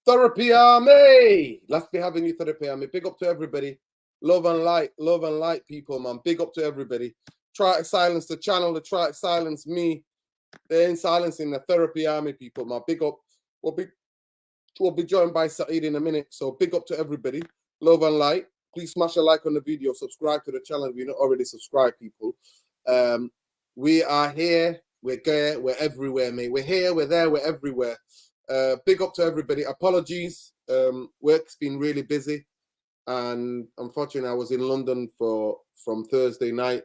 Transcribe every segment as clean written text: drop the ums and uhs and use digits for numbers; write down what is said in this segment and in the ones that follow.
Therapy Army. Let's be having you, Therapy Army. Big up to everybody. Love and light, people, man. Big up to everybody. Try to silence the channel, to try to silence me. They ain't silencing the Therapy Army, people, man. Big up. We'll be joined by Saeed in a minute. So big up to everybody. Love and light. Please smash a like on the video. Subscribe to the channel if you're not already subscribed, people. We are here. We're there. We're everywhere, mate. We're here. We're there. We're everywhere. Big up to everybody. Apologies. Work's been really busy. And unfortunately, I was in London from Thursday night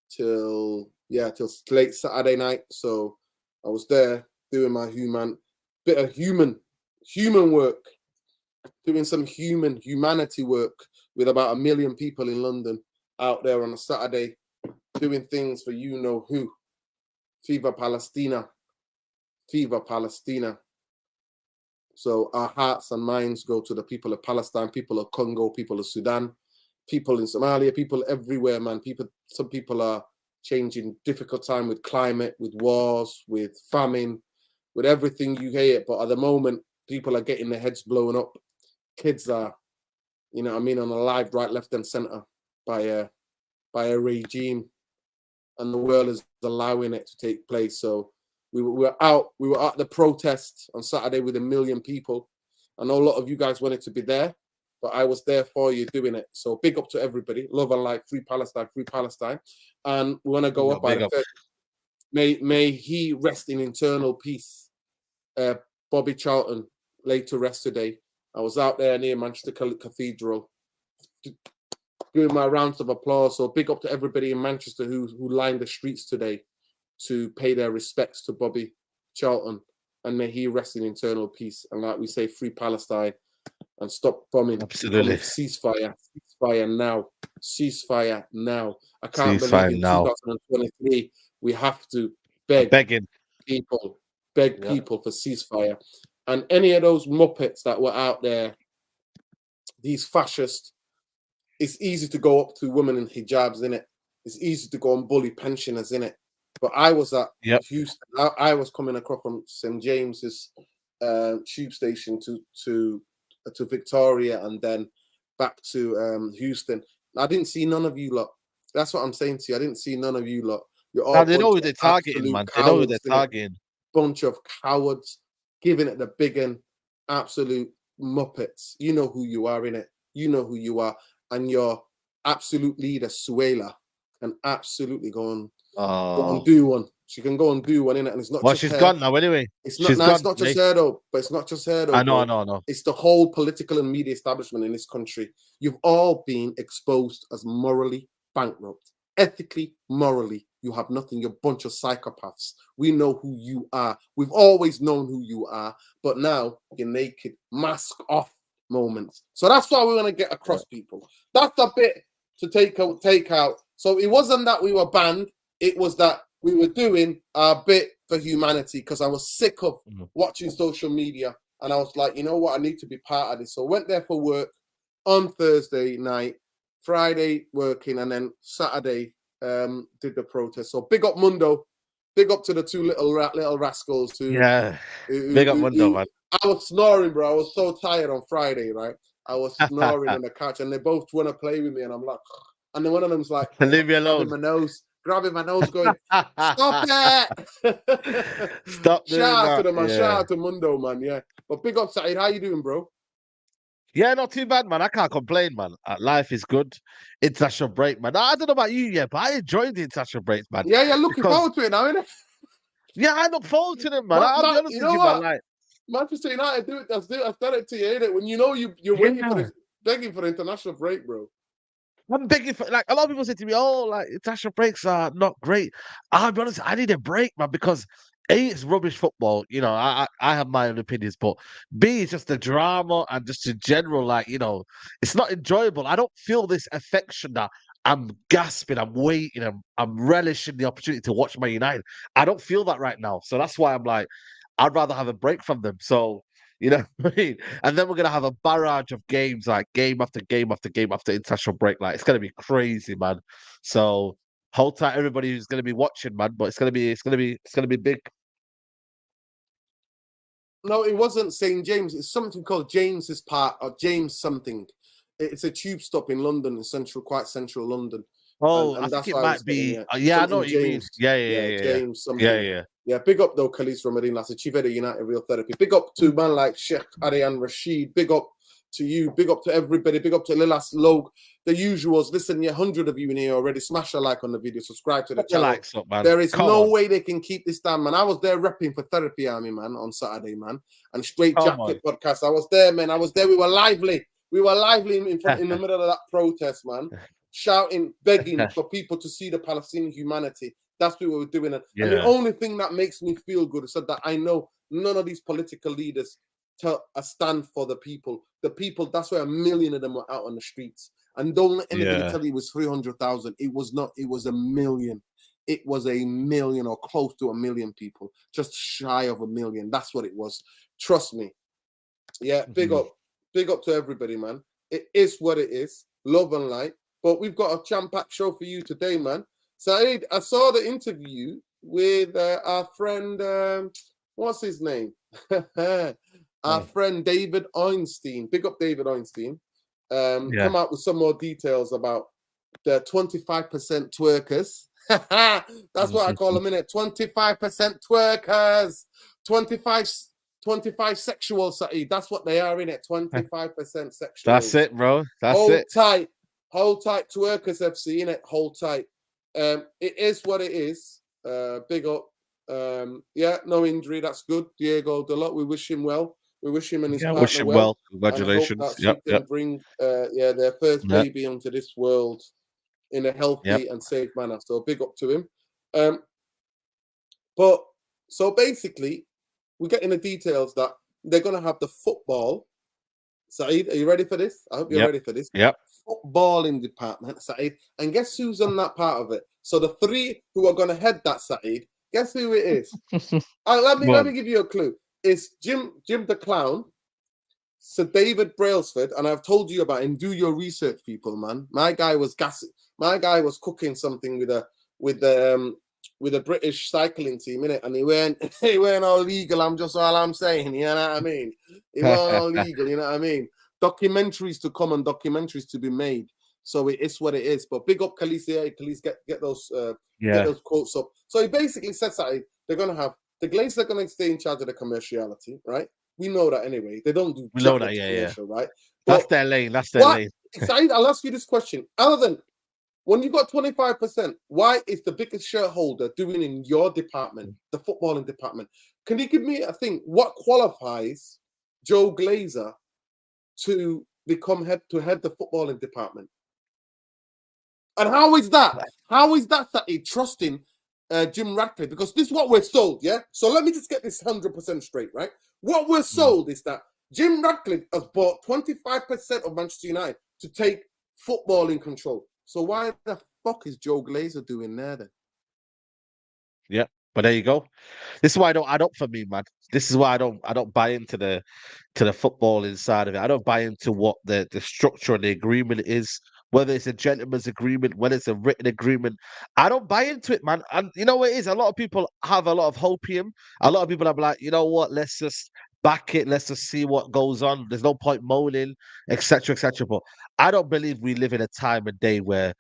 till late Saturday night. So I was there doing my bit of human work, doing some humanity work with about 1 million people in London out there on a Saturday, doing things for you know who. Fever Palestina. So our hearts and minds go to the people of Palestine, people of Congo, people of Sudan, people in Somalia, people everywhere, man. Some people are changing difficult time with climate, with wars, with famine, with everything you hear. But at the moment, people are getting their heads blown up. Kids are, on the live, right, left, and center by a regime, and the world is allowing it to take place. So we were at the protest on Saturday with 1 million people. I know a lot of you guys wanted to be there, but I was there for you doing it. So big up to everybody. Love and light. Free Palestine. And we want to go up by the third. May he rest in eternal peace. Bobby Charlton laid to rest today. I was out there near Manchester Cathedral doing my rounds of applause. So big up to everybody in Manchester who lined the streets today to pay their respects to Bobby Charlton, and may he rest in eternal peace. And like we say, free Palestine and stop bombing. Absolutely. Ceasefire now. I can't believe in 2023 we have to beg people for ceasefire. And any of those muppets that were out there, these fascists, it's easy to go up to women in hijabs, innit? It's easy to go and bully pensioners, innit? But I was at Houston. I was coming across from St. James's tube station to Victoria and then back to Houston. I didn't see none of you lot. That's what I'm saying to you. I didn't see none of you lot. You're all they know who they're targeting, man. They know who they're targeting. Bunch of cowards giving it the big and absolute muppets. You know who you are, innit? You know who you are. And your absolute leader, Suela, can absolutely go and do one. She can go and do one, innit? And it's not just she's her. Gone now anyway. It's not just her though. But it's not just her though. I know. It's the whole political and media establishment in this country. You've all been exposed as morally bankrupt. Ethically, morally, you have nothing. You're a bunch of psychopaths. We know who you are. We've always known who you are. But now you're naked, mask off moments. So that's why we want to get across, people. That's the bit to take out. So it wasn't that we were banned. It was that we were doing our bit for humanity, because I was sick of watching social media. And I was like, you know what? I need to be part of this. So I went there for work on Thursday night, Friday working, and then Saturday did the protest. So big up Mundo. Big up to the two little rascals who... Big up Mundo, man. I was snoring, bro. I was so tired on Friday, right? I was snoring on the couch, and they both want to play with me, and I'm like... And then one of them's like... Leave me alone. Grabbing my nose, going, stop it! Stop doing Shout out that. to them, man. Shout out to Mundo, man. Yeah. But big up, Saeed. How you doing, bro? Yeah, not too bad, man. I can't complain, man. Life is good. International break, man. I don't know about you, but I enjoyed the international breaks, man. Yeah, looking forward to it now, innit? Yeah, I look forward to them, man. I'll be honest with you, man. Manchester United do it. I've done it to you, innit? When you know you're begging for the international break, bro. I'm begging for, like, a lot of people say to me, oh, like, international breaks are not great. I'll be honest, I need a break, man, because A, it's rubbish football. I have my own opinions, but B, it's just the drama and just in general, like, it's not enjoyable. I don't feel this affection that I'm gasping, I'm waiting, I'm relishing the opportunity to watch my United. I don't feel that right now. So that's why I'm like, I'd rather have a break from them. So, you know what I mean? And then we're going to have a barrage of games, like game after game after game after international break. Like, it's going to be crazy, man. So hold tight, everybody who's going to be watching, man. But it's going to be big. No, it wasn't St. James. It's something called James's Park or James something. It's a tube stop in London, in central, quite central London, Oh, I and think that's it why I was might getting be. Yeah, I know something what you mean. James. Yeah, yeah, Yeah, yeah, yeah, James yeah, something. yeah, yeah. Yeah, big up though, Khalis Ramadan. That's a Chiveda United Real Therapy. Big up to man like Sheikh Arian Rashid. Big up to you. Big up to everybody. Big up to Lilas Log. The usuals. Listen, 100 of you in here already. Smash a like on the video. Subscribe to the Put your channel. likes up, man. There is Come no on, way they can keep this down, man. I was there repping for Therapy Army, man, on Saturday, man. And Straight come on. Jacket podcast. I was there, man. I was there. We were lively. We were lively in front, in the middle of that protest, man, shouting, begging for people to see the Palestinian humanity. That's what we were doing. And the Yeah, only thing that makes me feel good is that I know none of these political leaders tell a stand for the people. The people, that's why 1 million of them were out on the streets. And don't let anybody yeah. tell you it was 300,000. It was not. It was 1 million. It was 1 million or close to 1 million people, just shy of 1 million. That's what it was. Trust me. Yeah, big Mhm. up. Big up to everybody, man. It is what it is. Love and light. But we've got a jam-packed show for you today, man. Saeed, I saw the interview with our friend, what's his name? Our friend David Einstein. Big up David Einstein. Yeah. Come out with some more details about the 25% twerkers. That's what I call them, innit? 25% twerkers. 25 25 sexual, Saeed. That's what they are in it. 25% That's sexuals. it, bro. That's Hold it. tight. Hold tight, twerkers FC in it. Hold tight. It is what it is. Big up. Yeah, no injury. That's good. Diego Dalot. We wish him well. We wish him and his Yeah, wish partner him well, well. and hope Congratulations. that she Yep, can yep, bring their first yep, baby onto this world in a yep, healthy and safe manner. So big up to him. Um, but so basically, we're getting the details that they're going to have the football. Saeed, are you ready for this? I hope you're yep, ready for this. yep. Footballing department, Saeed. And guess who's on that part of it? So the three who are going to head that, Saeed, guess who it is? Let me One. give you a clue. It's Jim the Clown, Sir David Brailsford, and I've told you about him. Do your research, people, man. My guy was cooking something with a British cycling team in it, and he weren't all legal. I'm just all I'm saying. You know what I mean? He weren't all legal. You know what I mean? Documentaries to come and documentaries to be made. So it is what it is. But big up Khaleesi. Khaleesi, get Yeah, those quotes up. So he basically said that they're gonna have the Glazers are gonna stay in charge of the commerciality, right? We know that anyway. They don't do we know jack that. with Yeah, yeah. commercial, right? That's But their lane. That's their what? lane. Saeed, I'll ask you this question. Other than when you got 25%, why is the biggest shareholder doing in your department, the footballing department? Can you give me a thing? What qualifies Joe Glazer to head the footballing department? And how is that? How is that he trusting Jim Ratcliffe? Because this is what we're sold, yeah? So let me just get this 100% straight, right? What we're sold is that Jim Ratcliffe has bought 25% of Manchester United to take football in control. So why the fuck is Joe Glazer doing there then? Yeah, but there you go. This is why I don't add up for me, man. This is why I don't buy into the football inside of it. I don't buy into what the structure and the agreement is, whether it's a gentleman's agreement, whether it's a written agreement. I don't buy into it, man. And you know what it is? A lot of people have a lot of hopium. A lot of people are like, you know what? Let's just back it. Let's just see what goes on. There's no point moaning, etc., etc. But I don't believe we live in a time and day where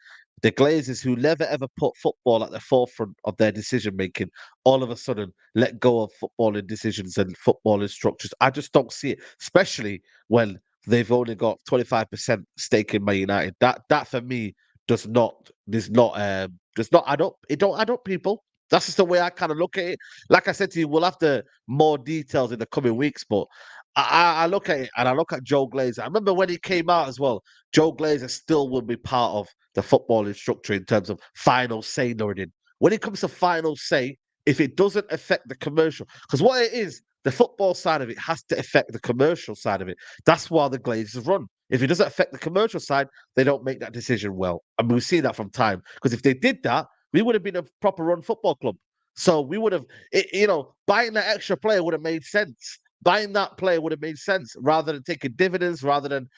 the Glazers, who never ever put football at the forefront of their decision making, all of a sudden let go of footballing decisions and footballing structures. I just don't see it, especially when they've only got 25% stake in Man United. That for me does not add up. It don't add up, people. That's just the way I kind of look at it. Like I said to you, we'll have the more details in the coming weeks, but I look at it and I look at Joe Glazer. I remember when he came out as well. Joe Glazer still will be part of the footballing structure in terms of final say, Nordin. When it comes to final say, if it doesn't affect the commercial, because what it is, the football side of it has to affect the commercial side of it. That's why the Glazers run. If it doesn't affect the commercial side, they don't make that decision well. And we've seen that from time. Because if they did that, we would have been a proper run football club. So we would have, buying that extra player would have made sense. Buying that player would have made sense rather than taking dividends, rather than,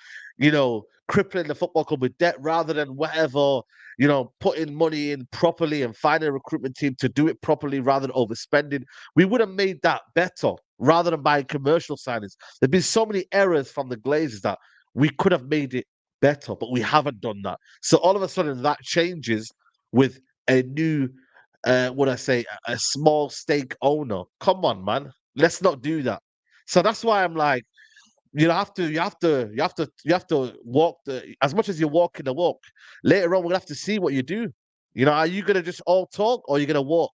crippling the football club with debt, rather than whatever, putting money in properly and finding a recruitment team to do it properly rather than overspending. We would have made that better rather than buying commercial signings. There's been so many errors from the Glazers that we could have made it better, but we haven't done that. So all of a sudden that changes with a new, what I say, a small stake owner. Come on, man, let's not do that. So that's why I'm like, you have to walk the as much as you're walking the walk. Later on, we'll have to see what you do. Are you gonna just all talk or are you gonna walk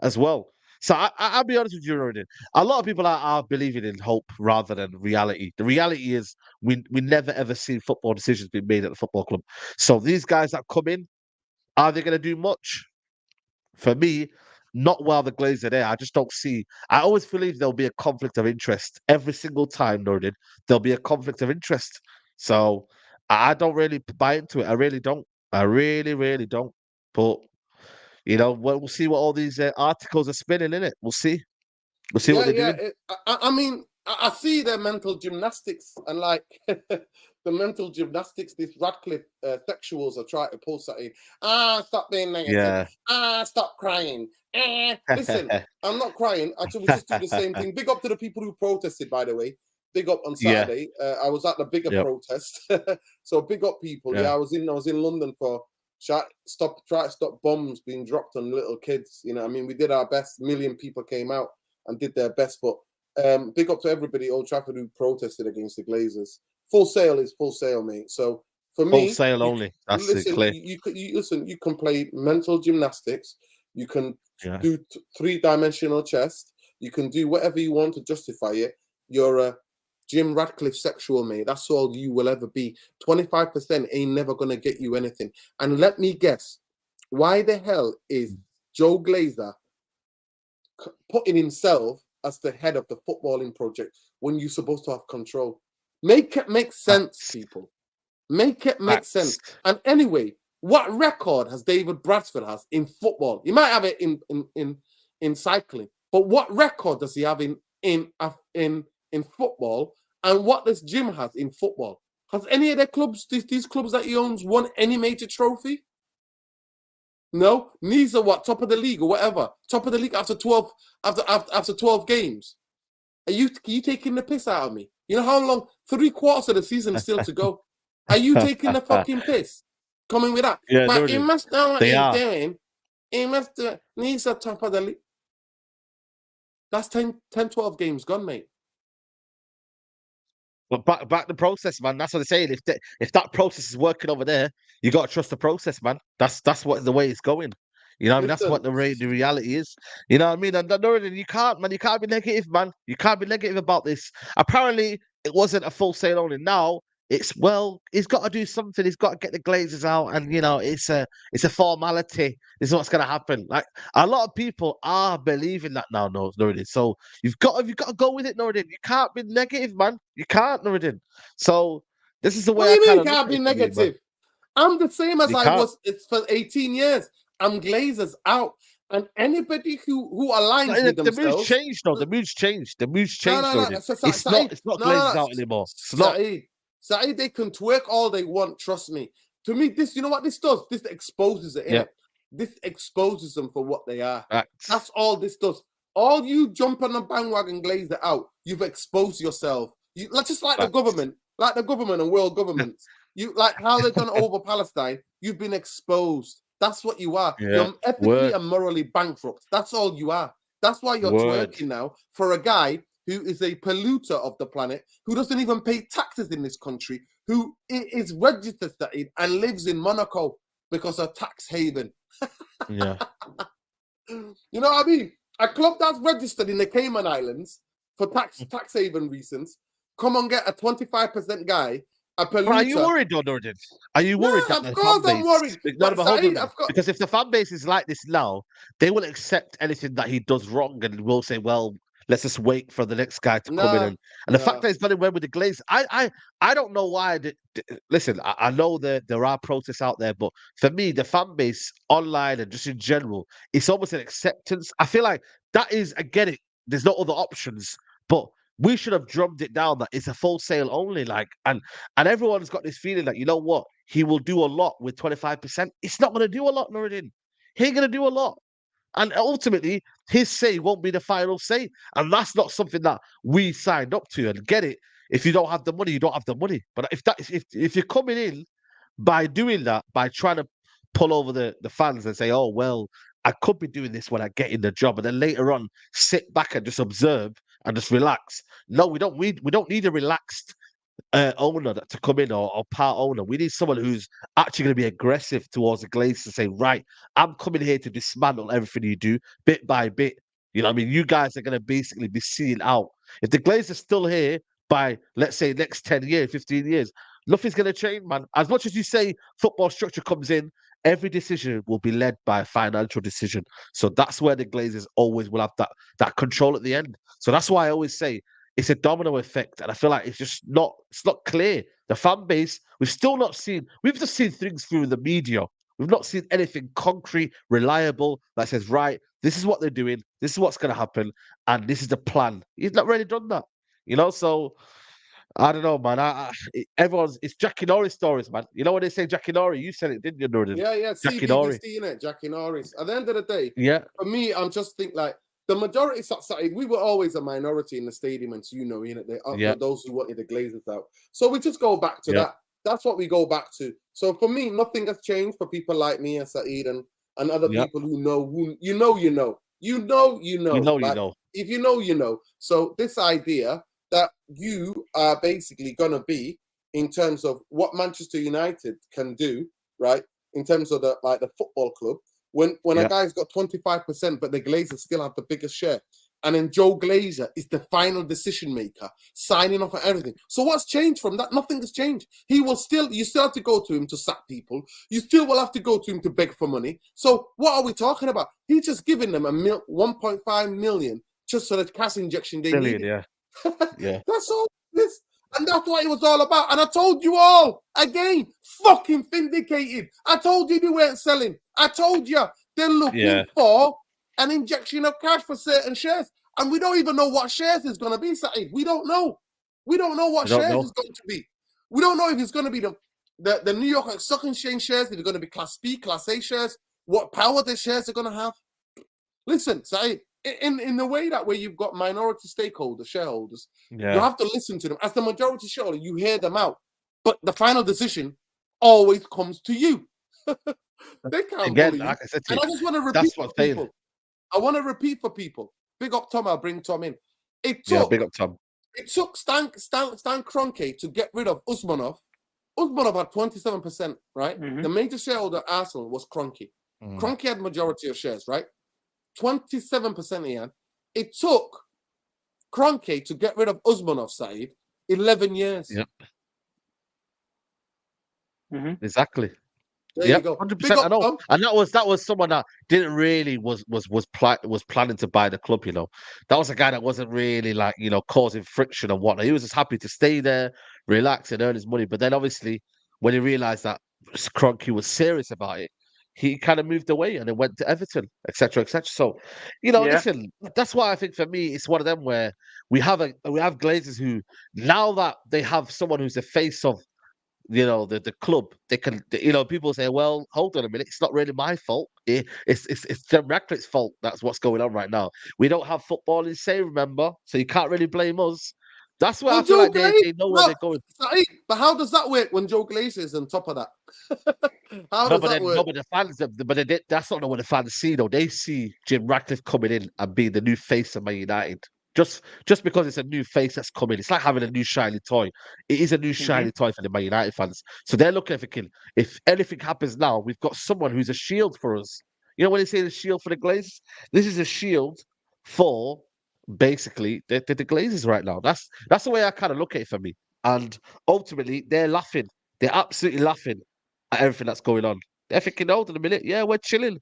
as well? So I'll be honest with you, Rodin. A lot of people are believing in hope rather than reality. The reality is we never ever see football decisions being made at the football club. So these guys that come in, are they gonna do much? For me, not while the Glazer are there. I just don't see. I always believe there'll be a conflict of interest every single time, Nordin. There'll be a conflict of interest. So I don't really buy into it. I really don't. I really, really don't. But we'll see what all these articles are spinning in it. We'll see. We'll see what Yeah, they're yeah. doing. I mean, I see their mental gymnastics, and like the mental gymnastics, these Radcliffe sexuals are trying to pull something. Stop being negative. Yeah. Stop crying. Listen, I'm not crying. Actually, we just do the same thing. Big up to the people who protested, by the way. Big up on Yeah. Saturday. I was at the bigger Yep. protest, so big up people. Yeah, Yeah. I was in London for try to stop bombs being dropped on little kids. I mean, we did our best. A million people came out and did their best. But big up to everybody, Old Trafford, who protested against the Glazers. Full Sail is Full Sail, mate. So for Full me, Sail only. That's it, listen, clear. listen. You can play mental gymnastics. You can Yeah. do three-dimensional chess. You can do whatever you want to justify it. You're a Jim Ratcliffe sexual, mate. That's all you will ever be. 25% ain't never gonna get you anything. And let me guess, why the hell is Joe Glazer putting himself as the head of the footballing project when you're supposed to have control? Make it make sense, people. Make it make sense. And anyway, what record has David Bradford has in football? He might have it in cycling, but what record does he have in football? And what does Jim has in football? Has any of their clubs, these clubs that he owns, won any major trophy? No, neither what top of the league or whatever. Top of the league after 12 games. Are you taking the piss out of me? You know how long? 3/4 of the season is still to go. Are you taking the fucking piss? Coming with that? Yeah, But he must know what he's doing. He must do it. Needs the top of the league. That's 10, 12 games gone, mate. But back the process, man. That's what they're saying. If that process is working over there, you got to trust the process, man. That's what the way it's going. You know what I mean? That's what the reality is. You know what I mean? And you can't, man. You can't be negative, man. You can't be negative about this. Apparently, it wasn't a Full Sail only. Now it's he's got to do something. He's got to get the Glazers out, and it's a formality. This is what's gonna happen. Like a lot of people are believing that now, Nuruddin. So you've got to go with it, Nuruddin. You can't be negative, man. You can't, Nuruddin. So this is the way What do I you kind mean of look can't at be it for me, man. negative? I'm the same as You I can't. was. It's for 18 years. I'm Glazers out, and anybody who aligns with The mood's themselves. changed, though. The mood's changed. The mood's changed, No. Nuruddin. It's not Glazers out anymore. It's not. Saeed, they can twerk all they want. Trust me. To me, this, you know what this does? This exposes it, innit? Yeah. This exposes them for what they are. Facts. That's all this does. All you jump on the bandwagon, Glazer out. You've exposed yourself. Just like the government, and world governments. You like how they've done over Palestine. You've been exposed. That's what you are. Yeah. You're ethically and morally bankrupt. That's all you are. That's why you're twerking now for a guy who is a polluter of the planet, who doesn't even pay taxes in this country, who is registered and lives in Monaco because of tax haven. Yeah. You know what I mean? A club that's registered in the Cayman Islands for tax haven reasons, come and get a 25% guy, a polluter. Are you worried, Nuruddin? Are you worried that of course I'm worried. Because if the fan base is like this now, they will accept anything that he does wrong and will say, well, let's just wait for the next guy to come in. And the fact that he's done it well with the Glaze, I don't know why. Listen, I know that there are protests out there, but for me, the fan base online and just in general, it's almost an acceptance. I feel like that is, again, there's no other options, but we should have drummed it down that it's a Full Sail only, and everyone's got this feeling that, you know what, he will do a lot with 25%. It's not going to do a lot, Nuruddin. He ain't going to do a lot. And ultimately, his say won't be the final say. And that's not something that we signed up to. And get it. If you don't have the money, you don't have the money. But if you're coming in by doing that, by trying to pull over the fans and say, oh, well, I could be doing this when I get in the job, and then later on sit back and just observe and just relax. No, we don't need a relaxed owner to come in, or part owner. We need someone who's actually going to be aggressive towards the Glazers and say, right, I'm coming here to dismantle everything you do bit by bit. You know what I mean? You guys are going to basically be seeing out. If the Glazers are still here by, let's say, next 10 years, 15 years, nothing's going to change, man. As much as you say football structure comes in, every decision will be led by a financial decision. So that's where the Glazers always will have that control at the end. So that's why I always say it's a domino effect, and I feel like it's not clear. The fan base, we've just seen things through the media. We've not seen anything concrete, reliable that says, right, this is what they're doing, this is what's going to happen, and this is the plan. He's not really done that, So I don't know, man. It's Jackie Norris stories, man. You know when they say Jackie Norris, you said it, didn't you, Norris? Yeah, Jackie Norris. CBBC, innit? Jackie Norris. At the end of the day, Yeah, for me, I'm just think like the majority side, we were always a minority in the stadium, and so those who wanted the Glazers out. So we just go back to that. That's what we go back to. So for me, nothing has changed for people like me and Saeed and other people who know you know. If you know, you know. So this idea that you are basically gonna be in terms of what Manchester United can do, right? In terms of the football club, when a guy's got 25%, but the Glazers still have the biggest share. And then Joe Glazer is the final decision maker, signing off on everything. So what's changed from that? Nothing has changed. You still have to go to him to sack people. You still will have to go to him to beg for money. So what are we talking about? He's just giving them 1.5 million just for the cash injection they need. Yeah. That's all this. And that's what it was all about. And I told you all, again, fucking vindicated. I told you they weren't selling. I told you they're looking for an injection of cash for certain shares. And we don't even know what shares is going to be, Saeed. We don't know. We don't know what shares is going to be. We don't know if it's going to be the New York Stock Exchange shares, if it's going to be Class B, Class A shares, what power the shares are going to have. Listen, Saeed, in the way that where you've got minority stakeholders, shareholders, you have to listen to them. As the majority shareholder, you hear them out. But the final decision always comes to you. They can't bully you. Like I said to you, and I just want to repeat for people. I want to repeat for people. Big up Tom, I'll bring Tom in. Big up Tom. It took Stan Kroenke to get rid of Usmanov. Usmanov had 27%, right? Mm-hmm. The major shareholder at Arsenal was Kroenke. Kroenke had majority of shares, right? 27% he had. It took Kroenke to get rid of Usmanov, Saeed, 11 years. Yep. Exactly. There you go. 100%. I know, and that was someone that didn't really was planning to buy the club. That was a guy that wasn't really causing friction and whatnot. He was just happy to stay there, relax, and earn his money. But then, obviously, when he realized that Kroenke was serious about it, he kind of moved away and then went to Everton, etc., etc. So, listen, that's why I think for me it's one of them where we have Glazers who, now that they have someone who's the face of the club, they can, people say, well, hold on a minute, it's not really my fault. It's Jim Ratcliffe's fault. That's what's going on right now. We don't have football in say, remember, so you can't really blame us. That's where I feel like they know where they're going. But how does that work when Joe Glazer is on top of that? How does that work? No, but the fans, that's not what the fans see, though. They see Jim Ratcliffe coming in and being the new face of Man United. Just because it's a new face that's coming, it's like having a new shiny toy. It is a new shiny toy for the Man United fans. So they're looking at thinking, if anything happens now, we've got someone who's a shield for us. You know when they say the shield for the Glazers? This is a shield for basically the Glazers right now. That's the way I kind of look at it for me. And ultimately, they're laughing. They're absolutely laughing at everything that's going on. They're thinking, hold on a minute, we're chilling.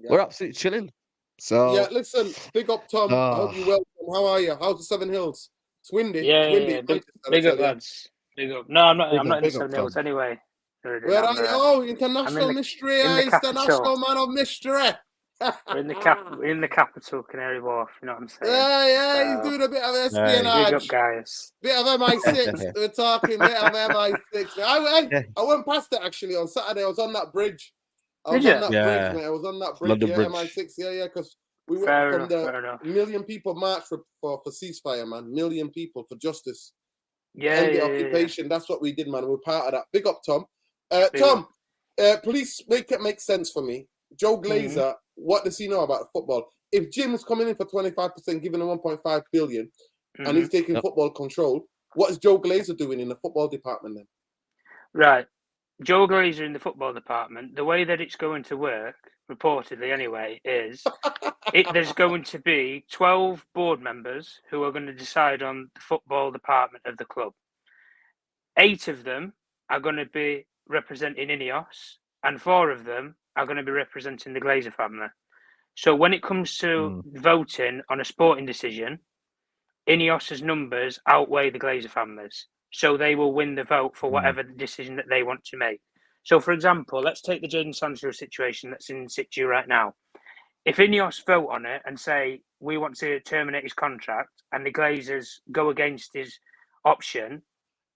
Yeah. We're absolutely chilling. So listen, big up Tom. I hope you're well. How are you? How's the Seven Hills? It's windy. It's windy. Big up, lads. Big up. No, I'm not in the Seven Hills anyway. Where are you? Oh, international mystery. He's the national man of mystery. We're in the capital, Canary Wharf. You know what I'm saying? Yeah. He's doing a bit of espionage. Big up, guys. Bit of MI6. We're talking bit of MI6. I went past it actually on Saturday. I was on that bridge. I was Did on you? that break, Yeah, mate. I was on that break. London Yeah, Bridge. MI6. Yeah, because we went Fair from enough. the Fair enough. million people march for ceasefire, man. Million people for justice. Yeah, End the yeah. occupation. That's what we did, man. We're part of that. Big up, Tom. Big Tom, please make it make sense for me. Joe Mhm. Glazer, what does he know about football? If Jim's coming in for 25%, giving him 1.5 billion, and he's taking Yep. football control, what is Joe Glazer doing in the football department then? Right. Joe Glazer in the football department, the way that it's going to work, reportedly anyway, is there's going to be 12 board members who are going to decide on the football department of the club. 8 of them are going to be representing Ineos, and 4 of them are going to be representing the Glazer family. So when it comes to voting on a sporting decision, Ineos's numbers outweigh the Glazer families. So they will win the vote for whatever decision that they want to make. So, for example, let's take the Jadon Sancho situation that's in situ right now. If Ineos vote on it and say, we want to terminate his contract, and the Glazers go against his option,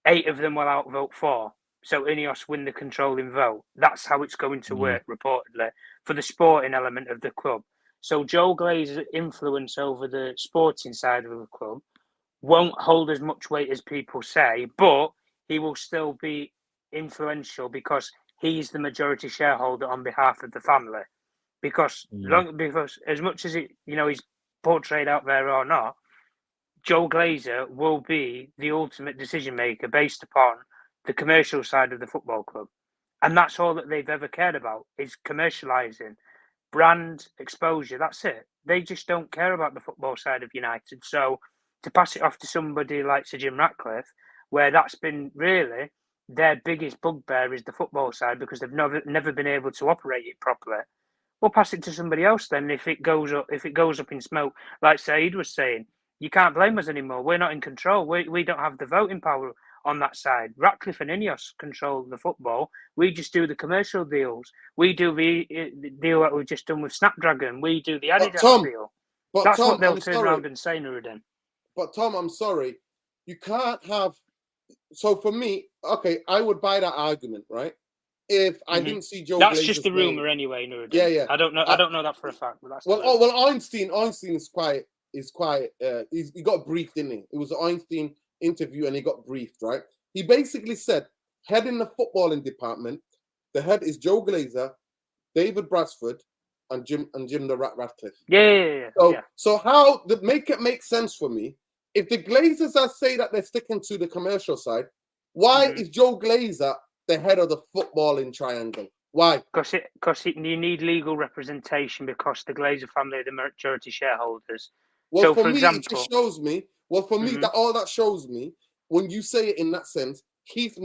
8 of them will outvote 4. So Ineos win the controlling vote. That's how it's going to work, reportedly, for the sporting element of the club. So Joe Glazer's influence over the sporting side of the club won't hold as much weight as people say, but he will still be influential because he's the majority shareholder on behalf of the family. Because as much as he's portrayed out there or not, Joe Glazer will be the ultimate decision maker based upon the commercial side of the football club. And that's all that they've ever cared about is commercialising, brand exposure. That's it. They just don't care about the football side of United. So to pass it off to somebody like Sir Jim Ratcliffe, where that's been really their biggest bugbear is the football side because they've never been able to operate it properly. We'll pass it to somebody else then if it goes up in smoke, like Saeed was saying. You can't blame us anymore. We're not in control. We don't have the voting power on that side. Ratcliffe and Ineos control the football. We just do the commercial deals. We do the deal that we've just done with Snapdragon. We do the Adidas deal. That's what they'll turn around and say, Nuruddin. But Tom, I'm sorry. You can't have... So for me, okay, I would buy that argument, right? If I didn't see Joe That's Glazer's just a rumor anyway, Nuruddin. Yeah. I don't know that for a fact, but that's Einstein is quite he got briefed, didn't he? It was an Einstein interview and he got briefed, right? He basically said, head in the footballing department, the head is Joe Glazer, David Bradford, and Jim the Ratcliffe. Yeah. So how make it make sense for me? If the Glazers are say that they're sticking to the commercial side, why is Joe Glazer the head of the footballing triangle? Why? Because you need legal representation because the Glazer family are the majority shareholders. Well, so, for example, me, it just shows me. Well, for me, that all that shows me when you say it in that sense, he's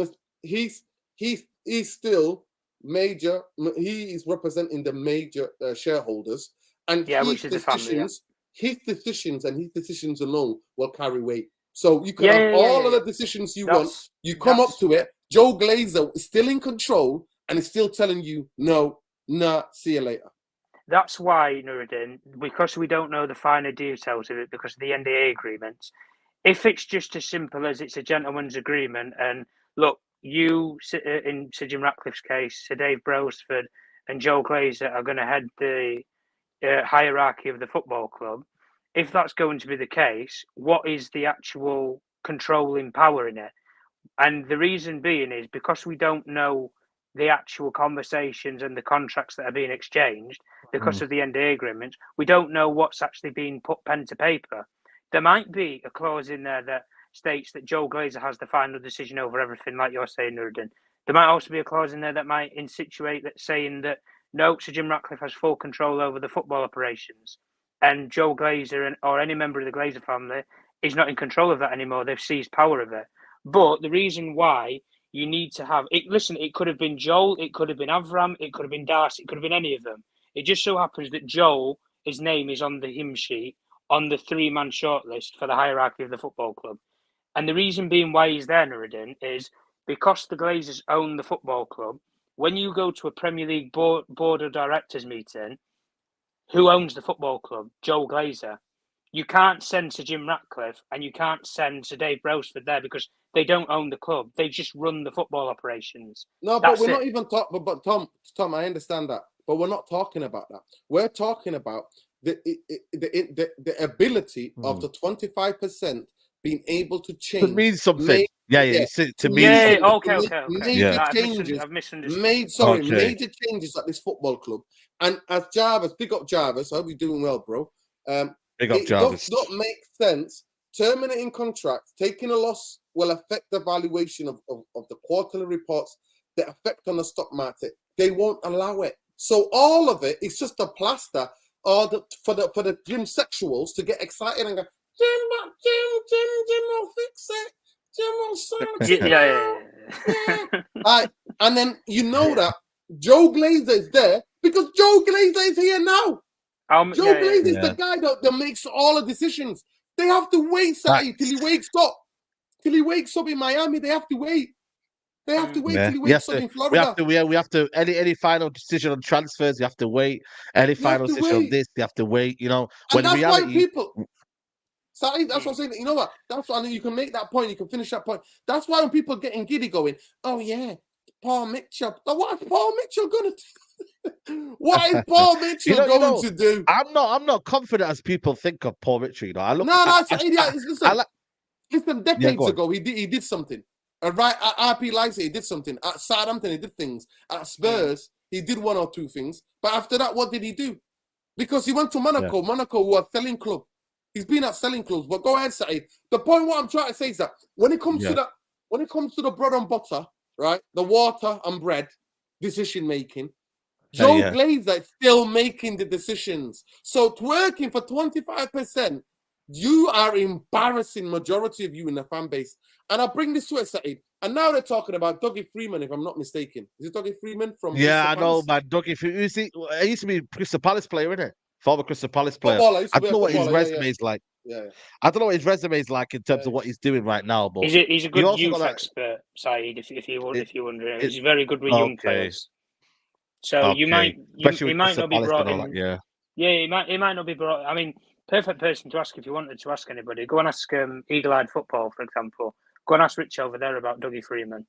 still major. He is representing the major shareholders, and which is the family. His decisions and his decisions alone will carry weight. So you can have all of the decisions you want. You come up to it. Joe Glazer is still in control and is still telling you, no, nah, see you later. That's why, Nuruddin, because we don't know the finer details of it because of the NDA agreements, if it's just as simple as it's a gentleman's agreement and look, you, in Sir Jim Ratcliffe's case, Sir Dave Brailsford and Joe Glazer are going to head the hierarchy of the football club, if that's going to be the case, what is the actual controlling power in it? And the reason being is because we don't know the actual conversations and the contracts that are being exchanged because of the NDA agreements, we don't know what's actually being put pen to paper. There might be a clause in there that states that Joe Glazer has the final decision over everything, like you're saying, Nuruddin. There might also be a clause in there that might insinuate that saying that no, Sir Jim Ratcliffe has full control over the football operations, and Joe Glazer or any member of the Glazer family is not in control of that anymore. They've seized power of it. But the reason why you need to have it, listen, it could have been Joel, it could have been Avram, it could have been Darcy, it could have been any of them. It just so happens that Joel, his name is on the hymn sheet on the 3-man shortlist for the hierarchy of the football club. And the reason being why he's there, Nuruddin, is because the Glazers own the football club. When you go to a Premier League board of directors meeting, who owns the football club? Joe Glazer. You can't send Sir Jim Ratcliffe and you can't send Sir Dave Brailsford there because they don't own the club. They just run the football operations. No, but we're not even talking. But Tom, I understand that. But we're not talking about that. We're talking about the ability of the 25% being able to To change, mean something. make, Yeah. You see, to to mean Yeah, something. okay. major I've changes, misunderstood. Okay. major changes at this football club. And as Jarvis, big up Jarvis, I hope you're doing well, bro. Big up, It Jarvis. does not make sense. Terminating contracts, taking a loss will affect the valuation of the quarterly reports, the effect on the stock market. They won't allow it. So all of it is just a plaster or for the gym sexuals to get excited and go, Jim will fix it. Jim will sort it out. Yeah. And then you know that Joe Glazer is there because Joe Glazer is here now. Joe Glazer is the guy that makes all the decisions. They have to wait, Saeed, till he wakes up. Till he wakes up in Miami, they have to wait. They have to wait till he wakes up in Florida. We have to any final decision on transfers, you have to wait. Any final decision on this, you have to wait. You know, and that's why people. Saeed, that's what I'm saying. You know what? That's why you can make that point. You can finish that point. That's why when people are getting giddy, going, "Oh yeah, Paul Mitchell." Now, what is Paul Mitchell gonna do? What is Paul Mitchell going to do? I'm not confident as people think of Paul Mitchell. You know, I look. Listen, decades ago, he did something. Right at RP Leipzig, he did something. At Southampton, he did things. At Spurs, he did one or two things. But after that, what did he do? Because he went to Monaco. Yeah. Monaco were a selling club. He's been at selling clubs. But go ahead, Saeed. The point what I'm trying to say is that when it comes to the bread and butter, right, the water and bread decision making, Joe Glazer is still making the decisions. So twerking for 25%. You are embarrassing majority of you in the fan base. And I'll bring this to it, Saeed. And now they're talking about Dougie Freeman, if I'm not mistaken. Is it Dougie Freeman from Crystal Palace? Know, man. Dougie Freeman. You see, he used to be Crystal Palace player, isn't it? Former Crystal Palace player. I don't know what his resume is like. Yeah. I don't know what his resume is like in terms of what he's doing right now. But he's a good youth expert, Saeed, if you're wondering. He's very good with young players. So he might not be brought in. He might not be brought. I mean, perfect person to ask if you wanted to ask anybody. Go and ask Eagle-Eyed Football, for example. Go and ask Rich over there about Dougie Freeman.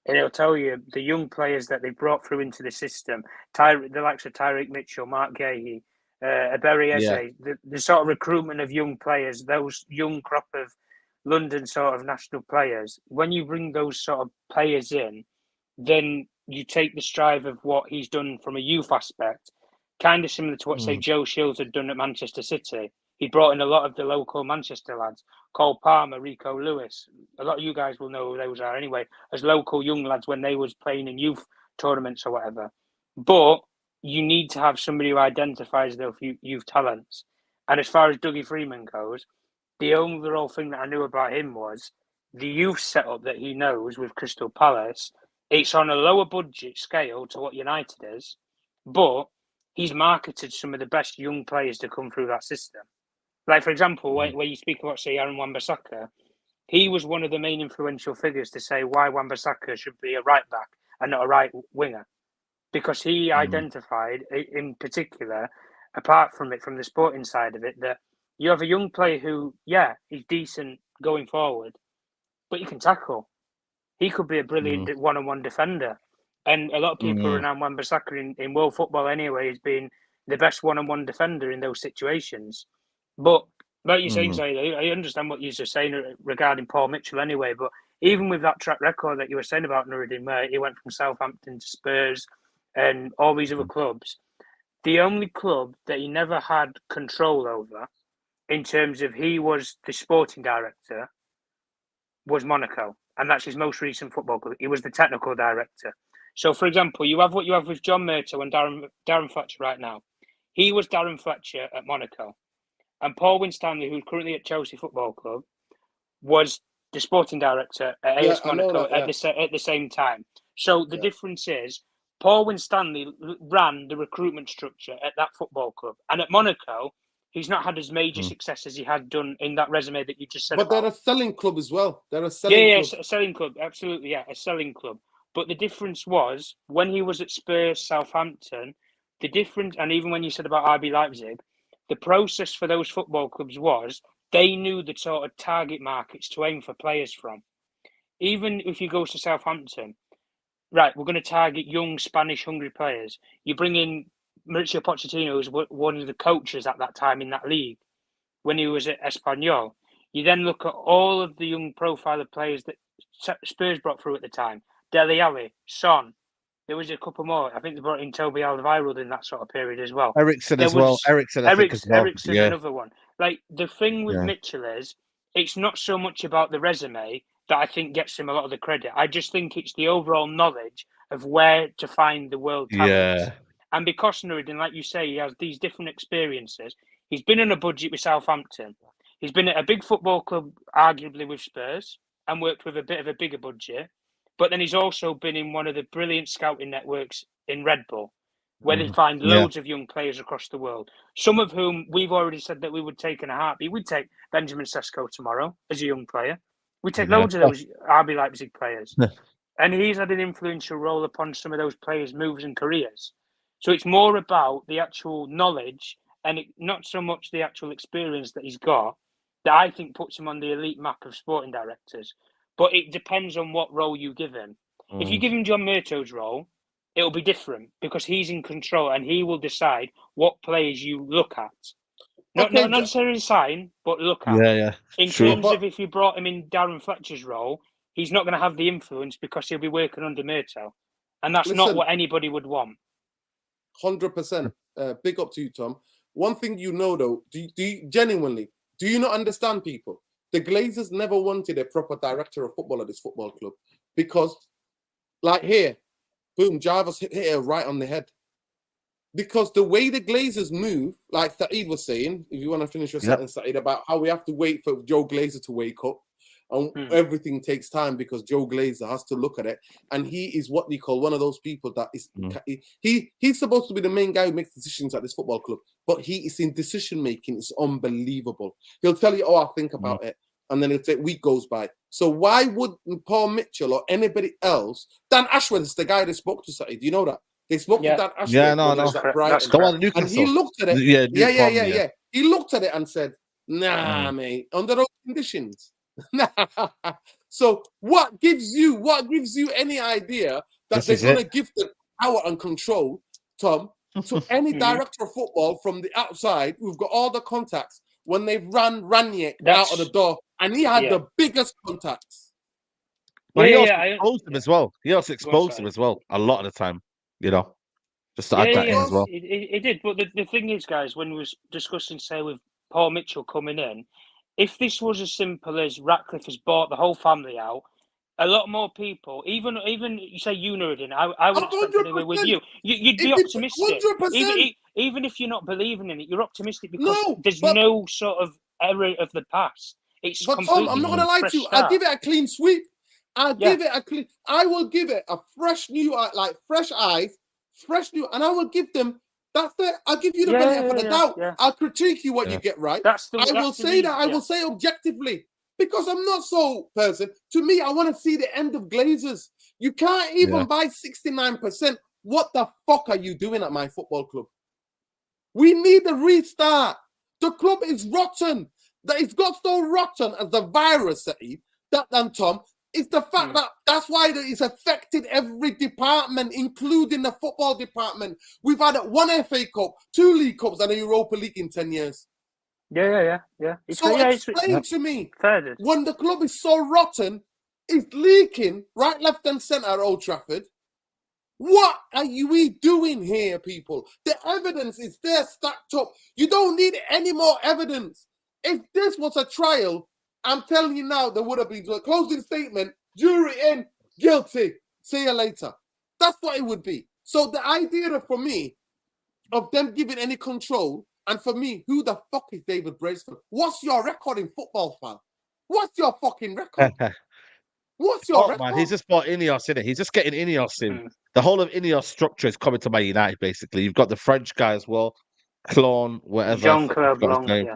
And he'll tell you the young players that they brought through into the system. The likes of Tyreek Mitchell, Mark Gahey, Aberi Eze, the sort of recruitment of young players, those young crop of London sort of national players. When you bring those sort of players in, then you take the strive of what he's done from a youth aspect, kind of similar to what, say, Joe Shields had done at Manchester City. He brought in a lot of the local Manchester lads, Cole Palmer, Rico Lewis. A lot of you guys will know who those are anyway, as local young lads when they was playing in youth tournaments or whatever. But you need to have somebody who identifies those youth talents. And as far as Dougie Freeman goes, the overall thing that I knew about him was the youth setup that he knows with Crystal Palace. It's on a lower budget scale to what United is, but he's marketed some of the best young players to come through that system. Like, for example, where you speak about, say, Aaron Wan-Bissaka, he was one of the main influential figures to say why Wan-Bissaka should be a right back and not a right winger. Because he identified, in particular, apart from the sporting side of it, that you have a young player who, is decent going forward, but he can tackle. He could be a brilliant one-on-one defender. And a lot of people renown Wan-Bissaka in world football anyway as being the best one-on-one defender in those situations. But like you're saying, I understand what you're just saying regarding Paul Mitchell anyway, but even with that track record that you were saying about Nuruddin, where he went from Southampton to Spurs and all these other clubs, the only club that he never had control over in terms of he was the sporting director was Monaco. And that's his most recent football club. He was the technical director. So, for example, you have what you have with John Murtough and Darren Fletcher right now. He was Darren Fletcher at Monaco. And Paul Winstanley, who's currently at Chelsea Football Club, was the sporting director at AS Monaco at the same time. So the difference is Paul Winstanley ran the recruitment structure at that football club. And at Monaco, he's not had as major success as he had done in that resume that you just said. But they're a selling club as well. They're a selling club. A selling club. Absolutely, a selling club. But the difference was when he was at Spurs, Southampton, the difference, and even when you said about RB Leipzig, the process for those football clubs was they knew the sort of target markets to aim for players from. Even if you go to Southampton, right, we're going to target young Spanish hungry players. You bring in Mauricio Pochettino was one of the coaches at that time in that league when he was at Espanyol. You then look at all of the young profile of players that Spurs brought through at the time. Dele Alli, Son. There was a couple more. I think they brought in Toby Alderweireld in that sort of period as well. Ericsson There as well. was Ericsson, I think, as well. Ericsson, Yeah. another one. Like, the thing with Mitchell is, it's not so much about the resume that I think gets him a lot of the credit. I just think it's the overall knowledge of where to find the world talents. Yeah. And because Nuruddin, like you say, he has these different experiences. He's been on a budget with Southampton. He's been at a big football club, arguably with Spurs, and worked with a bit of a bigger budget. But then he's also been in one of the brilliant scouting networks in Red Bull, where they find loads of young players across the world. Some of whom we've already said that we would take in a heartbeat. We'd take Benjamin Sesko tomorrow as a young player. We'd take loads of those RB Leipzig players. And he's had an influential role upon some of those players' moves and careers. So it's more about the actual knowledge and not so much the actual experience that he's got that I think puts him on the elite map of sporting directors. But it depends on what role you give him. If you give him John Murtough's role, it'll be different because he's in control and he will decide what players you look at. Not necessarily sign, but look at. Yeah. In terms of if you brought him in Darren Fletcher's role, he's not going to have the influence because he'll be working under Murtough. And that's not what anybody would want. 100%. Big up to you, Tom. One thing you know, though, do you genuinely, do you not understand people? The Glazers never wanted a proper director of football at this football club because, like here, boom, Jarvis hit her right on the head. Because the way the Glazers move, like Saeed was saying, if you want to finish your sentence, Saeed, about how we have to wait for Joe Glazer to wake up, and everything takes time because Joe Glazer has to look at it, and he is what they call one of those people that is he's supposed to be the main guy who makes decisions at this football club, but he is in decision making. It's unbelievable. He'll tell you, "Oh, I'll think about it," and then he'll say, "Week goes by." So why would Paul Mitchell or anybody else? Dan Ashworth's the guy they spoke to, Saeed. Do you know that? They spoke to Dan Ashworth. Yeah, no. And he looked at it. Yeah. He looked at it and said, "Nah, mate, under those conditions." So what gives you any idea that they're going to give the power and control, Tom, to any director of football from the outside who've got all the contacts when they've ran Ranić out of the door and he had the biggest contacts? But he also exposed him as well. He also exposed him as well a lot of the time, just to add that in as well. He did. But the thing is, guys, when we was discussing, say, with Paul Mitchell coming in, if this was as simple as Ratcliffe has bought the whole family out, a lot more people, even you say Nuruddin, I would expect to with you. You'd be optimistic. Even if you're not believing in it, you're optimistic because there's no sort of error of the past. It's completely. Tom, I'm not going to lie to you. I'll give it a clean sweep. I will give it a fresh new, fresh eyes, fresh new, and I will give them. That's it. I'll give you the benefit of the doubt. Yeah. I'll critique you what you get right. I will say objectively because I'm not so person. To me, I want to see the end of Glazers. You can't even buy 69%. What the fuck are you doing at my football club? We need a restart. The club is rotten. That it's got so rotten as the virus, Tom. It's the fact that that's why it's affected every department, including the football department. We've had 1 FA Cup, 2 League Cups, and a Europa League in 10 years. Yeah. Explain to me, when the club is so rotten, it's leaking right, left, and centre at Old Trafford. What are we doing here, people? The evidence is there stacked up. You don't need any more evidence. If this was a trial, I'm telling you now, there would have been a closing statement, jury in, guilty. See you later. That's what it would be. So the idea for me of them giving any control, and for me, who the fuck is David Bracefield? What's your record in football, fam? What's your fucking record? What's your record? Man, he's just bought Ineos in it. He's just getting Ineos in. The whole of Ineos structure is coming to Man United, basically. You've got the French guy as well, Clone, whatever. Jean-Claude Blanc,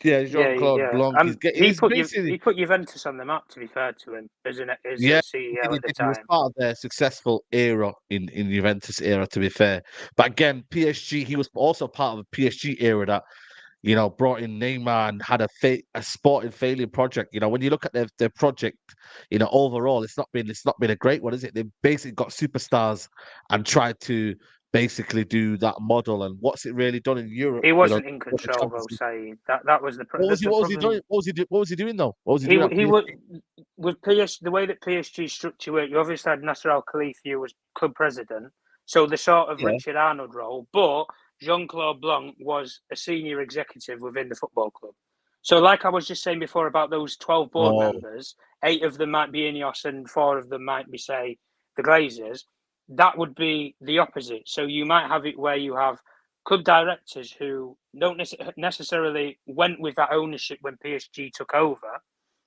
Yeah, Jean-Claude Blanc. He put Juventus on the map, to be fair to him, as a CEO at the time. He was part of their successful era in Juventus era, to be fair. But again, PSG, he was also part of the PSG era that, brought in Neymar and had a sporting failure project. When you look at their project, overall, it's not been a great one, is it? They basically got superstars and tried to basically do that model. And what's it really done in Europe? He You know, wasn't in won the control though, Champions League. saying that was the What was he? the What was he problem. doing? What was he doing though? What was he He doing at he PSG? was with the way that PSG structure worked. You obviously had Nasser Al Khelaïfi who was club president, so the sort of Yeah. Richard Arnold role. But Jean-Claude Blanc was a senior executive within the football club. So, like I was just saying before about those 12 board Oh, members, 8 of them might be Ineos and 4 of them might be, say, the Glazers. That would be the opposite. So you might have it where you have club directors who don't necessarily went with that ownership when PSG took over.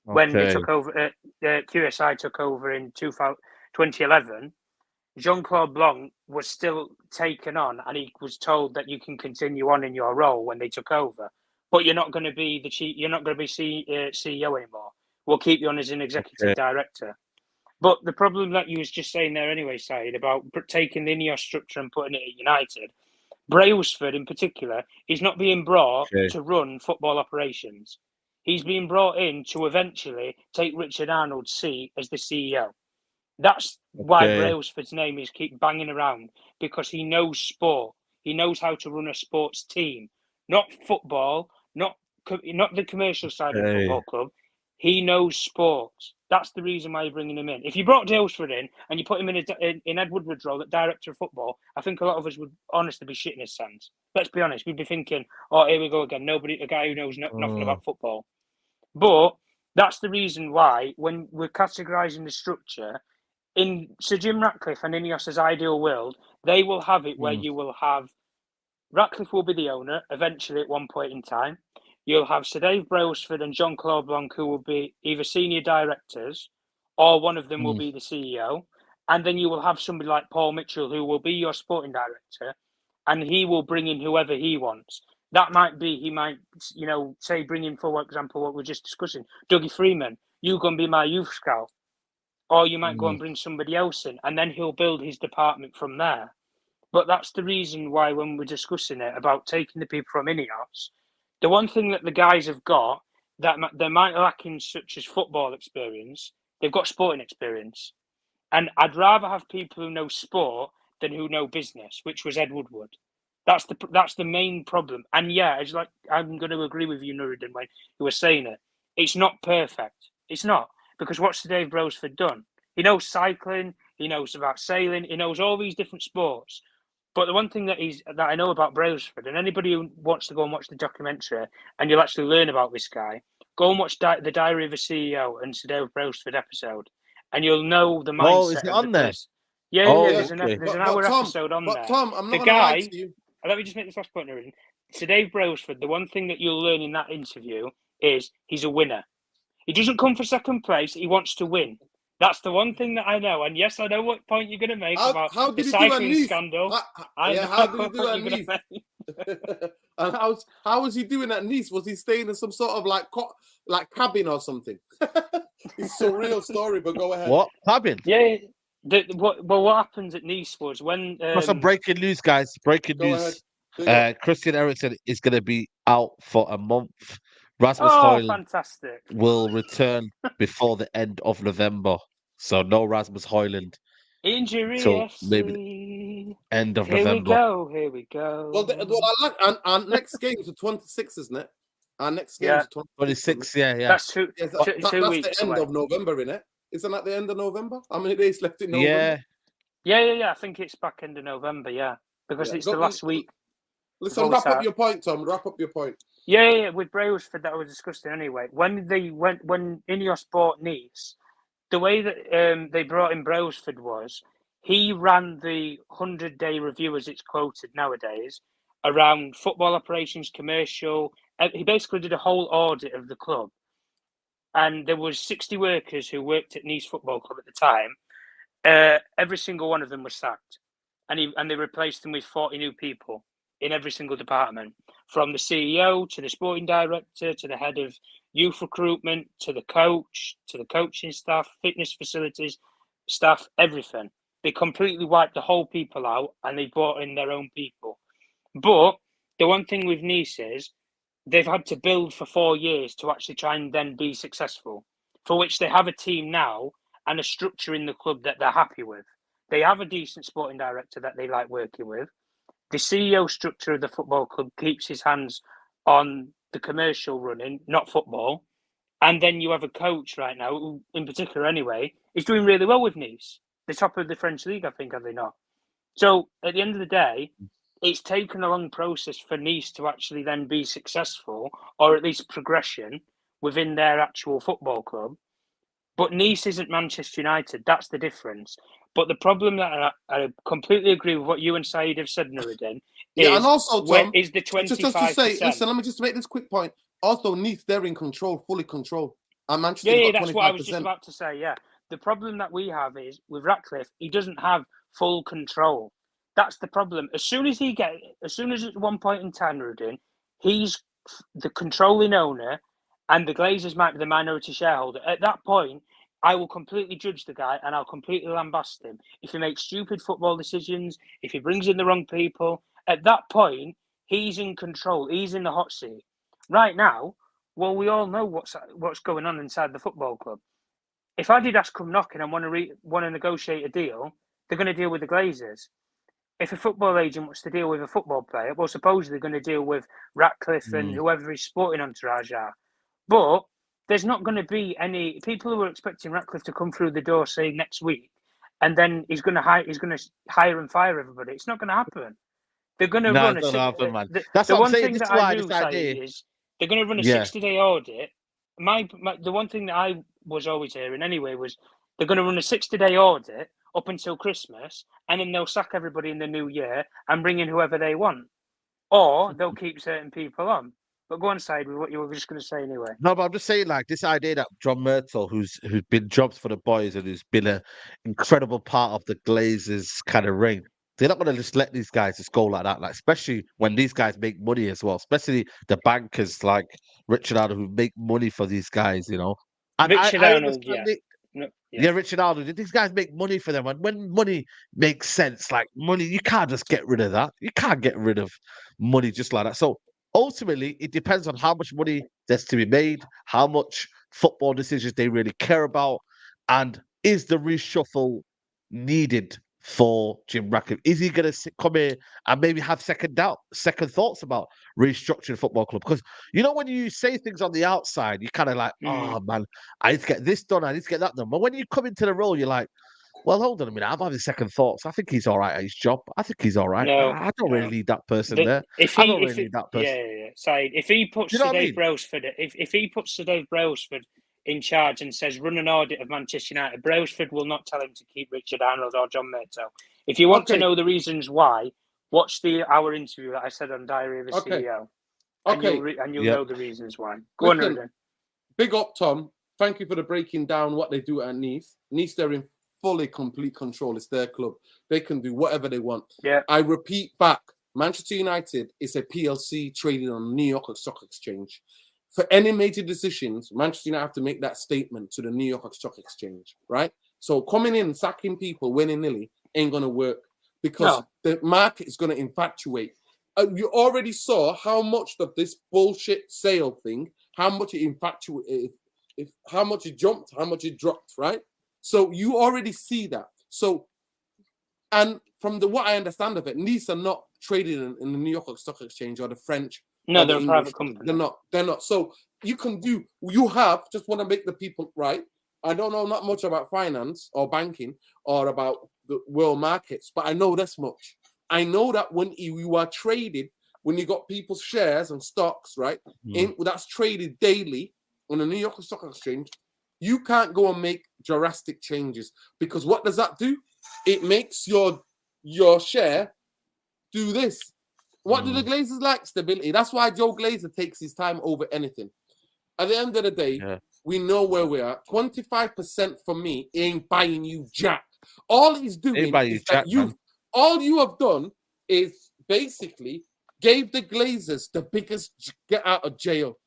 When it okay. took over, QSI took over in 2011. Jean-Claude Blanc was still taken on, and he was told that you can continue on in your role when they took over, but you're not going to be the chief. You're not going to be CEO anymore. We'll keep you on as an executive Okay. director. But the problem that you was just saying there anyway, Said, about taking the Ineos structure and putting it at United, Brailsford in particular is not being brought Okay. to run football operations. He's being brought in to eventually take Richard Arnold's seat as the CEO. That's why Okay. Brailsford's name is keep banging around, because he knows sport. He knows how to run a sports team, not football, not the commercial side of a Okay. football club. He knows sports. That's the reason why you're bringing him in. If you brought Daylesford in and you put him in Ed Woodward's role, at director of football, I think a lot of us would honestly be shitting his sands. Let's be honest. We'd be thinking, "Oh, here we go again. A guy who knows nothing about football." But that's the reason why, when we're categorising the structure, in Sir Jim Ratcliffe and Ineos's ideal world, they will have it where you will have Ratcliffe will be the owner eventually at one point in time. You'll have Sir Dave Brailsford and Jean-Claude Blanc, who will be either senior directors or one of them will be the CEO. And then you will have somebody like Paul Mitchell, who will be your sporting director, and he will bring in whoever he wants. That might be, he might, say, bring in, for example, what we're just discussing, Dougie Freeman, you going to be my youth scout. Or you might go and bring somebody else in, and then he'll build his department from there. But that's the reason why, when we're discussing it about taking the people from Ineos, the one thing that the guys have got that they might lack in, such as football experience, they've got sporting experience. And I'd rather have people who know sport than who know business, which was Ed Woodward. That's the main problem. And yeah, it's like, I'm going to agree with you, Nuruddin, when you were saying it. It's not perfect. It's not. Because what's Dave Brailsford done? He knows cycling, he knows about sailing, he knows all these different sports. But the one thing that I know about Brailsford, and anybody who wants to go and watch the documentary, and you'll actually learn about this guy, go and watch the Diary of a CEO and Sir Dave Brailsford episode, and you'll know the Oh, is mindset it of the on there? person. Yeah. Oh, Yeah, There's okay. an but hour episode on there. Tom, I'm The not gonna lie guy. to you. Let me just make this last point, Nuruddin. So Dave Brailsford, the one thing that you'll learn in that interview is he's a winner. He doesn't come for second place. He wants to win. That's the one thing that I know. And yes, I know what point you're going to make about How the did he do at cycling Nice? scandal. I know How did he do what at you're going Nice? to make. And how was he doing at Nice? Was he staying in some sort of like cabin or something? It's a surreal story, but go ahead. What? Cabin? Yeah. What happens at Nice was when Got some breaking news, guys. Breaking Go news. ahead. Christian Eriksen is going to be out for a month. Rasmus oh, Højlund fantastic. will return before the end of November. So no Rasmus Højlund Injury till maybe the FC. end of Here November. Here we go. Well, I like our next game is the 26th, isn't it? Our next game is the 26, yeah. That's two Yes, weeks that's the end away. of November, isn't it? Isn't that the end of November? How many days left in November? Yeah. I think it's back end of November, because it's the last week. Listen, wrap up your point, Tom. Wrap up your point. Yeah. With Brailsford that I was discussing anyway. When Ineos bought Nice, the way that they brought in Brailsford was he ran the 100-day review, as it's quoted nowadays, around football operations, commercial. He basically did a whole audit of the club. And there was 60 workers who worked at Nice Football Club at the time. Every single one of them was sacked, and they replaced them with 40 new people in every single department, from the CEO to the sporting director to the head of youth recruitment to the coach to the coaching staff, fitness facilities staff, everything. They completely wiped the whole people out, and they brought in their own people. But the one thing with Nice is they've had to build for 4 years to actually try and then be successful, for which they have a team now and a structure in the club that they're happy with. They have a decent sporting director that they like working with. The CEO structure of the football club keeps his hands on the commercial running, not football. And then you have a coach right now, who, in particular anyway, is doing really well with Nice. The top of the French league, I think, are they not? So at the end of the day, it's taken a long process for Nice to actually then be successful, or at least progression within their actual football club. But Nice isn't Manchester United. That's the difference. But the problem that I completely agree with what you and Saeed have said, Nuruddin, Yeah, and is also, where Tom, is the just to say, 25%? listen, let me just make this quick point. Also, Nice, they're in control, fully control. And Yeah, Manchester's got that's what I was just 25%. about to say. Yeah, the problem that we have is with Ratcliffe, he doesn't have full control. That's the problem. As soon as at one point in time, Nuruddin, he's the controlling owner, and the Glazers might be the minority shareholder. At that point, I will completely judge the guy and I'll completely lambast him if he makes stupid football decisions, if he brings in the wrong people. At that point, he's in control. He's in the hot seat. Right now, well, we all know what's going on inside the football club. If Adidas come knocking and want to negotiate a deal, they're going to deal with the Glazers. If a football agent wants to deal with a football player, well, supposedly they're going to deal with Ratcliffe and whoever his sporting entourage are. But there's not going to be any people who are expecting Ratcliffe to come through the door, say next week, and then he's going to hire and fire everybody. It's not going to happen. They're going to No, run it's not happen, man. That's the what I'm one saying. thing This that is I why do this say idea. is they're going to run a Yeah. 60-day audit. The one thing that I was always hearing anyway was they're going to run a 60-day audit up until Christmas, and then they'll sack everybody in the new year and bring in whoever they want, or they'll keep certain people on. But go on, side with what you were just going to say anyway. No, but I'm just saying, like, this idea that John Murtle, who's been jobs for the boys and who's been an incredible part of the Glazers kind of ring, they're not going to just let these guys just go like that. Like, especially when these guys make money as well, especially the bankers like Richard Allen who make money for these guys, you know. And Richard I Arnold, understand yeah. it. No, Yeah, Richard Allen. These guys make money for them, and when money makes sense, like money, you can't just get rid of that. You can't get rid of money just like that. So ultimately, it depends on how much money there's to be made, how much football decisions they really care about, and is the reshuffle needed for Jim Ratcliffe? Is he going to come here and maybe have second thoughts about restructuring football club? Because you know when you say things on the outside, you're kind of like, oh man, I need to get this done, I need to get that done. But when you come into the role, you're like, well, hold on a minute, I'm having second thoughts. I think he's all right at his job. I think he's all right. no, I don't really need that person there. If I don't he, really need that person. yeah. Sorry, if he puts You know Sir what I Dave mean? Brailsford, if he puts Sir Dave Brailsford in charge and says run an audit of Manchester United, Brailsford will not tell him to keep Richard Arnold or John Murtough. If you want to Okay. know the reasons why, watch our interview that I said on Diary of a CEO, and you'll know the reasons why. Go on, Ruben. Big up, Tom. Thank you for the breaking down what they do at Nice. Nice, they're in fully complete control. It's their club. They can do whatever they want. Yeah. I repeat back, Manchester United is a PLC trading on New York Stock Exchange. For any major decisions, Manchester United have to make that statement to the New York Stock Exchange, right? So coming in, sacking people, winning nilly, ain't going to work because the market is going to infatuate. You already saw how much of this bullshit sale thing, how much it infatuated, how much it jumped, how much it dropped, right? So you already see that. So, and from what I understand of it, Nice are not traded in the New York Stock Exchange or the French. No, or they're the a English. private company. They're not. So you want to make the people right. I don't know not much about finance or banking or about the world markets, but I know this much. I know that when you are traded, when you got people's shares and stocks, right, that's traded daily on the New York Stock Exchange, you can't go and make drastic changes because what does that do? It makes your share do this. What do the Glazers like? Stability. That's why Joe Glazer takes his time over anything. At the end of the day, we know where we are. 25% for me ain't buying you jack. All he's doing is that all you have done is basically gave the Glazers the biggest get out of jail.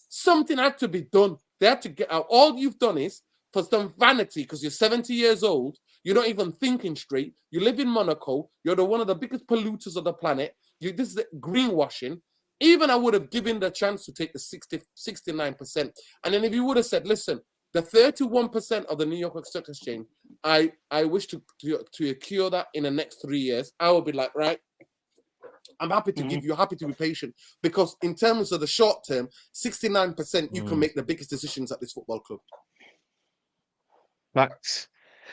Something had to be done. They had to get out. All you've done is for some vanity, because you're 70 years old, you're not even thinking straight. You live in Monaco. You're one of the biggest polluters of the planet. This is greenwashing. Even I would have given the chance to take the 69%. And then if you would have said, listen, the 31% of the New York Stock Exchange I wish to cure that in the next 3 years. I will be like, right, I'm happy to give you, happy to be patient, because in terms of the short term, 69% you can make the biggest decisions at this football club. Facts.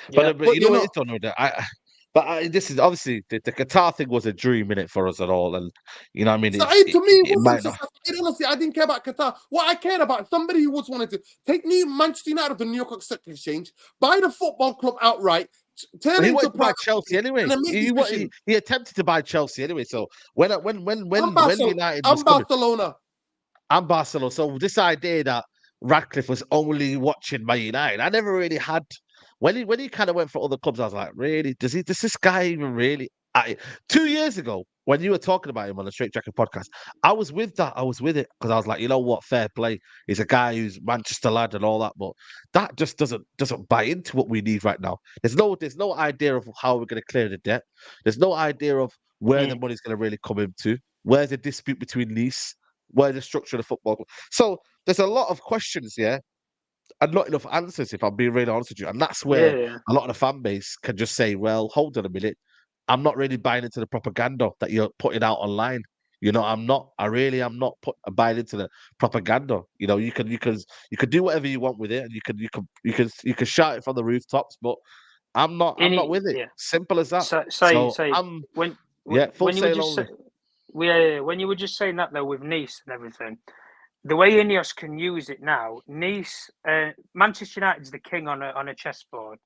Yeah. But you know you're what not. it's on with that. This is obviously the Qatar thing was a dream in it for us at all, and you know what I mean. So to me, It might not. honestly, I didn't care about Qatar. What I cared about, somebody who was wanted to take Manchester United of the New York Stock Exchange, buy the football club outright, turn But it he into wanted to buy private, Chelsea anyway. and then make He, these wa- decisions. he attempted to buy Chelsea anyway. So when United was I'm coming, Barcelona. I'm Barcelona. So this idea that Ratcliffe was only watching Man United, I never really had. When he kind of went for other clubs, I was like, really? Does this guy even really? 2 years ago, when you were talking about him on the Straight Jacket podcast, I was with that. I was with it because I was like, you know what, fair play. He's a guy who's Manchester lad and all that, but that just doesn't buy into what we need right now. There's no idea of how we're going to clear the debt. There's no idea of where the money's going to really come into. Where's the dispute between Nice? Where's the structure of the football club? So there's a lot of questions here and not enough answers, if I'm being really honest with you. And that's where Yeah. a lot of the fan base can just say, well, hold on a minute. I'm not really buying into the propaganda that you're putting out online. You know, I really am not buying into the propaganda. You know, you can do whatever you want with it, and you can shout it from the rooftops, but I'm not with it. Yeah. Simple as that. Say I'm full when you were sail just only. when you were just saying that though with Nice and everything, the way Ineos can use it now, Nice, Manchester United's the king on a chessboard.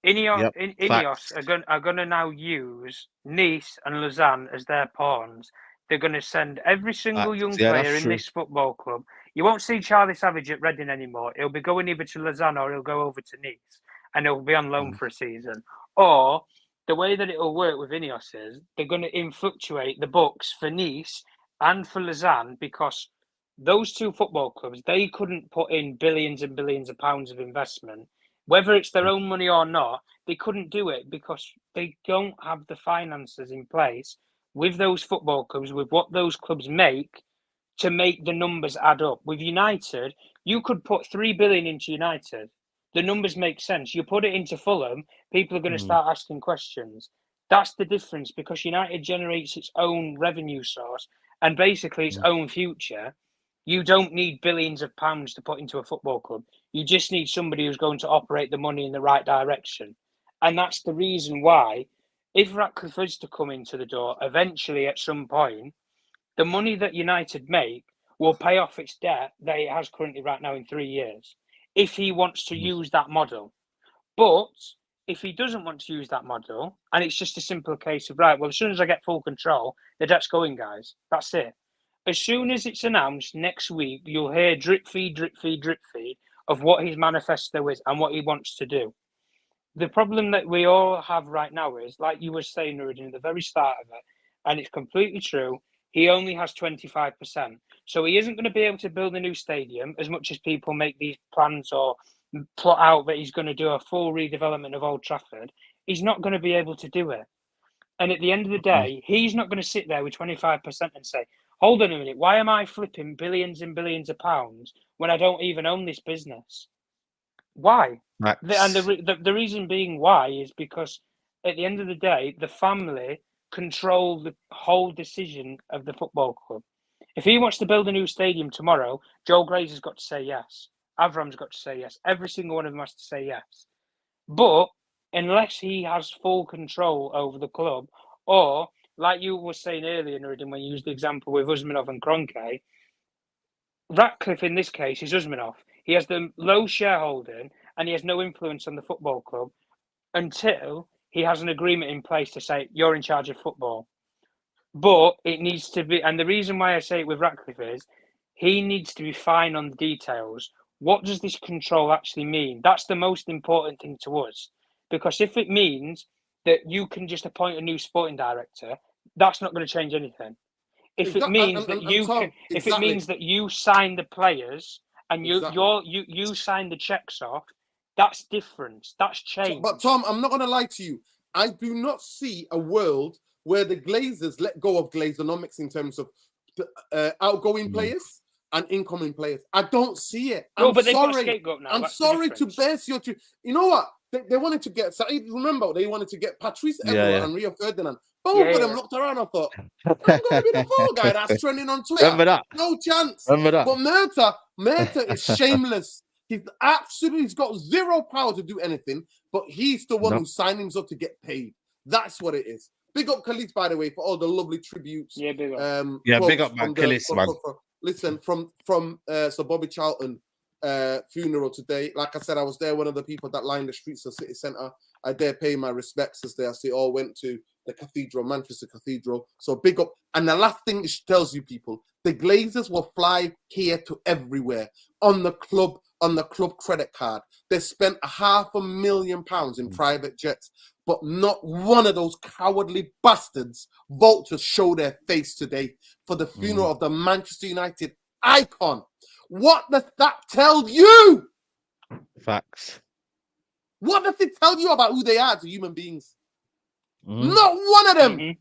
Yep, Ineos facts. are gonna now use Nice and Lausanne as their pawns. They're going to send every single young Yeah, that's player in true. this football club. You won't see Charlie Savage at Reading anymore. He'll be going either to Lausanne or he'll go over to Nice, and he'll be on loan for a season. Or the way that it'll work with Ineos is they're going to influctuate the books for Nice and for Lausanne, because those two football clubs, they couldn't put in billions and billions of pounds of investment. Whether it's their own money or not, they couldn't do it because they don't have the finances in place with those football clubs, with what those clubs make, to make the numbers add up. With United, you could put 3 billion into United. The numbers make sense. You put it into Fulham, people are going to start asking questions. That's the difference, because United generates its own revenue source and basically its own future. You don't need billions of pounds to put into a football club. You just need somebody who's going to operate the money in the right direction. And that's the reason why, if Ratcliffe is to come into the door eventually at some point, the money that United make will pay off its debt that it has currently right now in 3 years, if he wants to use that model. But if he doesn't want to use that model, and it's just a simple case of, right, well, as soon as I get full control, the debt's going, guys. That's it. As soon as it's announced next week, you'll hear drip feed of what his manifesto is and what he wants to do. The problem that we all have right now is, like you were saying, Nuruddin, at the very start of it, and it's completely true, he only has 25%. So he isn't going to be able to build a new stadium as much as people make these plans or plot out that he's going to do a full redevelopment of Old Trafford. He's not going to be able to do it. And at the end of the day, he's not going to sit there with 25% and say, hold on a minute, why am I flipping billions and billions of pounds when I don't even own this business? Why? And the reason being why is because at the end of the day, the family control the whole decision of the football club. If he wants to build a new stadium tomorrow, Joe Glazer's got to say yes. Avram's got to say yes. Every single one of them has to say yes. But unless he has full control over the club, or like you were saying earlier, Nuruddin, when you used the example with Usmanov and Kroenke, Ratcliffe in this case is Usmanov. He has the low shareholding and he has no influence on the football club until he has an agreement in place to say, you're in charge of football. But it needs to be, and the reason why I say it with Ratcliffe is, he needs to be fine on the details. What does this control actually mean? That's the most important thing to us. Because if it means that you can just appoint a new sporting director, that's not going to change anything. If it means that you can, if it means that you sign the players and you sign the checks off, that's different. That's change. But Tom, I'm not going to lie to you. I do not see a world where the Glazers let go of Glazeronomics in terms of outgoing players and incoming players. I don't see it. No, but they've got a scapegoat now. I'm sorry to burst your. You know what? They wanted to get Saeed. Remember, they wanted to get Patrice Evra and Rio Ferdinand. Both of them looked around and thought, I'm going to be the fall guy that's trending on Twitter. Remember that? No chance. Remember that? But Murta is shameless. He's got zero power to do anything, but he's the one who signed him up to get paid. That's what it is. Big up Khalid, by the way, for all the lovely tributes. Yeah, big up. Big up, man. Khalid, man. Listen, from Sir Bobby Charlton funeral today. Like I said, I was there, one of the people that lined the streets of City Centre. I dare pay my respects as they all went to the cathedral, Manchester Cathedral. So big up. And the last thing it tells you people, the Glazers will fly here to everywhere on the club credit card. They spent £500,000 in private jets, but not one of those cowardly bastards, vultures, show their face today for the funeral of the Manchester United icon. What does that tell you? Facts. What does it tell you about who they are as human beings? Not one of them.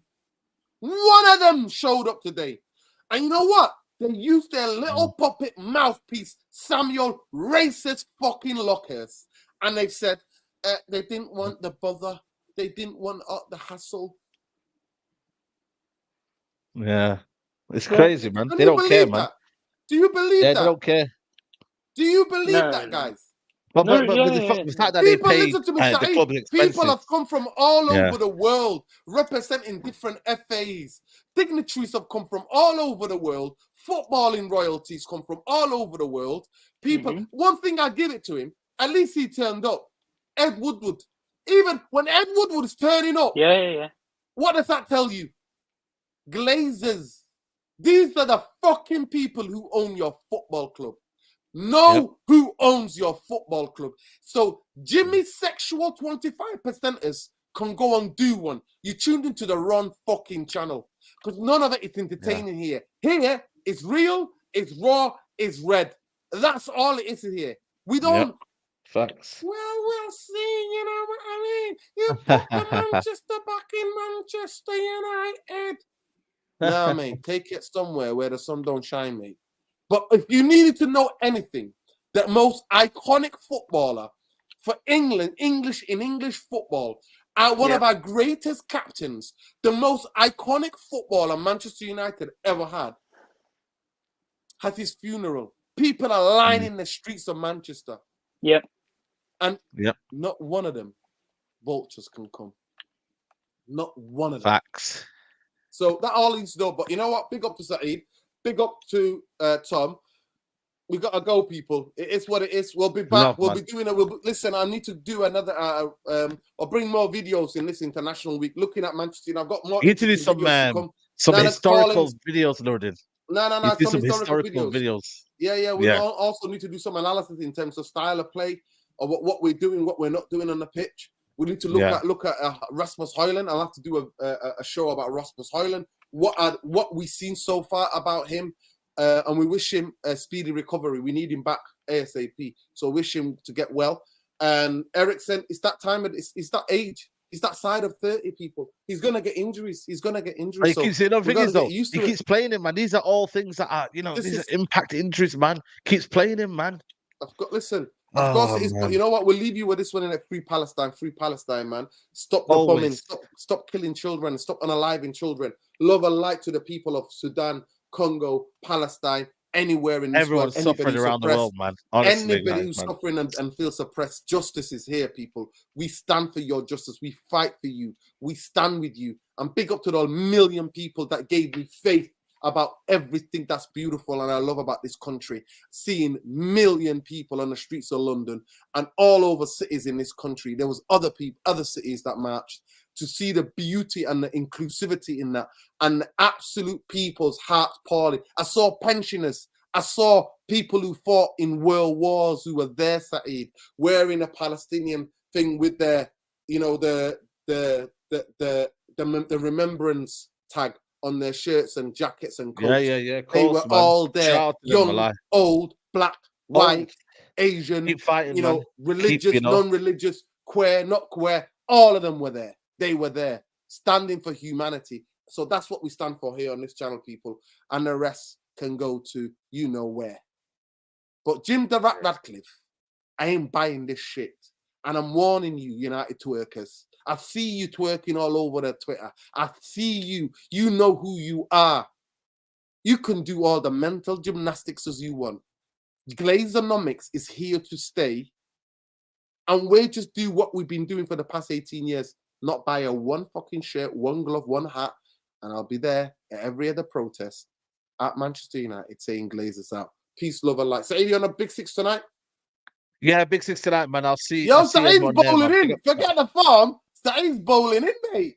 One of them showed up today. And you know what? They used their little puppet mouthpiece, Samuel, racist fucking lockers. And they said they didn't want the bother. They didn't want the hassle. Yeah. It's crazy, man. They don't care, man. Do you believe that? They don't care. Do you believe that, guys? But the fact that people they pay listen to me, the club expenses. People have come from all over the world representing different FAs. Dignitaries have come from all over the world. Footballing royalties come from all over the world. People, one thing I give it to him, at least he turned up. Ed Woodward. Even when Ed Woodward is turning up, what does that tell you? Glazers. These are the fucking people who own your football club. Know who owns your football club. So Jimmy's sexual 25%ers can go and do one. You tuned into the wrong fucking channel. Because none of it is entertaining here. Here, it's real, it's raw, it's red. That's all it is here. We don't... Facts. Well, we'll see, you know what I mean? You put the Manchester back in Manchester United. Nah, mate, take it somewhere where the sun don't shine, mate. But if you needed to know anything, the most iconic footballer for England, English football, one of our greatest captains, the most iconic footballer Manchester United ever had, has his funeral. People are lining the streets of Manchester. Yep. And not one of them vultures can come. Not one of them. Facts. So that all needs to know. But you know what? Big up to Saeed. Big up to Tom. We got to go, people. It is what it is. We'll be back. We'll be doing it. Listen, I need to do another. I'll bring more videos in this international week. Looking at Manchester, I've got more. You need to do some historical videos, loaded. No. Some historical videos. Yeah. We also need to do some analysis in terms of style of play, or what we're doing, what we're not doing on the pitch. We need to look at Rasmus Højlund. I'll have to do a show about Rasmus Højlund. What we've seen so far about him, and we wish him a speedy recovery. We need him back ASAP. So wish him to get well. And Eriksen, it's that time. It's that age. It's that side of 30, people. He's gonna get injuries. He keeps saying no things though. He keeps playing him, man. These are all things that are, these are impact injuries, man. Keeps playing him, man. Listen. Of course it is, but you know what? We'll leave you with this one in it. Free Palestine, man. Stop the bombing. Stop killing children. Stop unaliving children. Love and light to the people of Sudan, Congo, Palestine, anywhere in this world. Everyone's suffering around the world, man. Honestly, anybody who's suffering and feels suppressed, justice is here, people. We stand for your justice. We fight for you. We stand with you. And big up to the million people that gave me faith about everything that's beautiful and I love about this country. Seeing million people on the streets of London and all over cities in this country. There was other cities that marched to see the beauty and the inclusivity in that, and the absolute people's hearts pouring. I saw pensioners. I saw people who fought in world wars who were there, Saeed, wearing a Palestinian thing with their, the remembrance tag on their shirts and jackets and coats. Yeah. They were all there. Young, old, black, white, Asian, keep fighting, religious, non-religious, queer, not queer. All of them were there. They were there, standing for humanity. So that's what we stand for here on this channel, people. And the rest can go to you know where. But Jim the Ratcliffe, I ain't buying this shit. And I'm warning you, United twerkers. I see you twerking all over the Twitter. I see you. You know who you are. You can do all the mental gymnastics as you want. Glazeronomics is here to stay. And we'll just do what we've been doing for the past 18 years. Not buy a one fucking shirt, one glove, one hat. And I'll be there at every other protest at Manchester United saying Glazers out. Peace, love, and light. So, are you on a Big Six tonight? Yeah, Big Six tonight, man. I'll see. Yo, I'll see Saeed's everyone there, bowling man. in. Forget the farm. Saeed's bowling in, mate.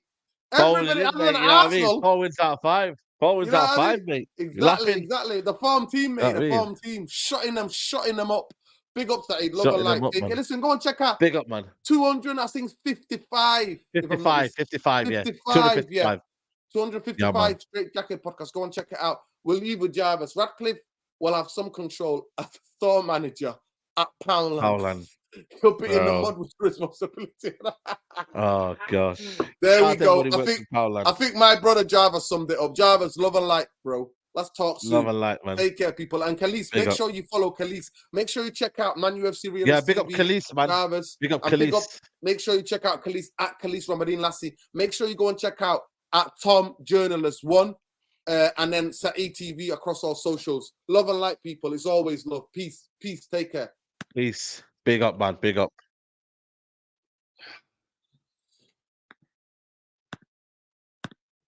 Bowling Everybody in, other mate. than You know what I mean? Arsenal. 4 wins out of 5. 4 wins You know out of what I 5, mean? mate. You're Exactly, laughing. exactly. The farm team, mate. Know what I The mean? farm team. Shutting them up. Big up, Saeed. Love Shutting and light. them up, man. Listen, go and check out Big up, man. 200, I think 55. 55, yeah. 55, yeah. 255. 255 Straight Jacket podcast. Go and check it out. We'll leave with Jarvis. Ratcliffe will have some control as the store manager at Poundland. He'll be in the mud with responsibility. Oh gosh. There Shout we out to go. everybody works in Poundland. I think my brother Jarvis summed it up. Jarvis, love and light, bro. Let's talk soon. Love and light, man. Take care, people. And Khalees, make sure you follow Khalees. Make sure you check out Man UFC Real. Yeah, big up Khalees, man. Jarvis. Big up Khalees. Make sure you check out Khalees at Khalees Ramadeen Lassie. Make sure you go and check out at Tom Journalist 1. And then Saeed TV across all socials. Love and light, people. It's always love. Peace. Peace. Take care. Peace. Big up, man. Big up.